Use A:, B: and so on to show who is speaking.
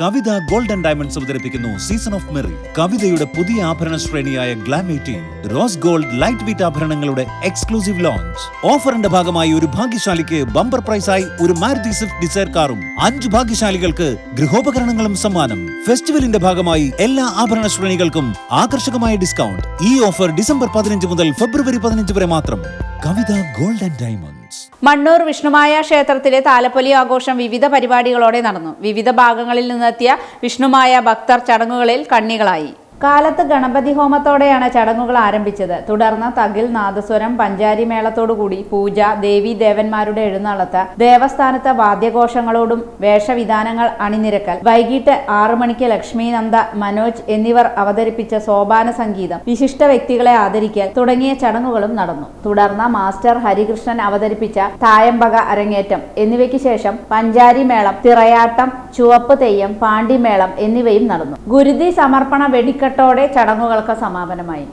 A: Kavitha gold and diamonds അവതരിപ്പിക്കുന്നു season of merry. കവിതയുടെ പുതിയ ആഭരണ ശ്രേണിയായ glam 18 rose gold light weight ആഭരണങ്ങളുടെ എക്സ്ക്ലൂസീവ് ലോഞ്ച്. ഓഫറിന്റെ ഭാഗമായി ഒരു ഭാഗ്യശാലിക്ക് ബമ്പർ പ്രൈസായി ഒരു മാരുതി സ്വിഫ്റ്റ് ഡിസയർ കാറും 5 ഭാഗ്യശാലികൾക്ക് ഗൃഹോപകരണങ്ങളും സമ്മാനം. ഫെസ്റ്റിവലിന്റെ ഭാഗമായി എല്ലാ ആഭരണ ശ്രേണികൾക്കും ആകർഷകമായ ഡിസ്കൗണ്ട്. ഈ ഓഫർ ഡിസംബർ 15 മുതൽ ഫെബ്രുവരി 15 വരെ മാത്രം. Kavitha gold and diamonds.
B: Mannur Vishnumaya ക്ഷേത്രത്തിലെ താലപ്പൊലി ആഘോഷം വിവിധ പരിപാടികളോടെ നടന്നു. വിവിധ ഭാഗങ്ങളിൽ നിന്നെത്തിയ വിഷ്ണുമായ ഭക്തർ ചടങ്ങുകളിൽ കണ്ണികളായി. കാലത്ത് ഗണപതി ഹോമത്തോടെയാണ് ചടങ്ങുകൾ ആരംഭിച്ചത്. തുടർന്ന് തകിൽ, നാദസ്വരം, പഞ്ചാരി മേളത്തോടുകൂടി പൂജ, ദേവി ദേവന്മാരുടെ എഴുന്നള്ളത്ത്, ദേവസ്ഥാനത്ത് വാദ്യഘോഷങ്ങളോടും വേഷവിധാനങ്ങൾ അണിനിരക്കൽ, വൈകിട്ട് 6 മണിക്ക് ലക്ഷ്മി നന്ദ, മനോജ് എന്നിവർ അവതരിപ്പിച്ച സോപാന സംഗീതം, വിശിഷ്ട വ്യക്തികളെ ആദരിക്കൽ തുടങ്ങിയ ചടങ്ങുകളും നടന്നു. തുടർന്ന് മാസ്റ്റർ ഹരികൃഷ്ണൻ അവതരിപ്പിച്ച തായമ്പക അരങ്ങേറ്റം എന്നിവയ്ക്ക് ശേഷം പഞ്ചാരി മേളം, തിറയാട്ടം, ചുവപ്പ് തെയ്യം, പാണ്ടിമേളം എന്നിവയും നടന്നു. ഗുരുതി സമർപ്പണ വെടിക്കെട്ടോടെ ചടങ്ങുകൾക്ക് സമാപനമായി.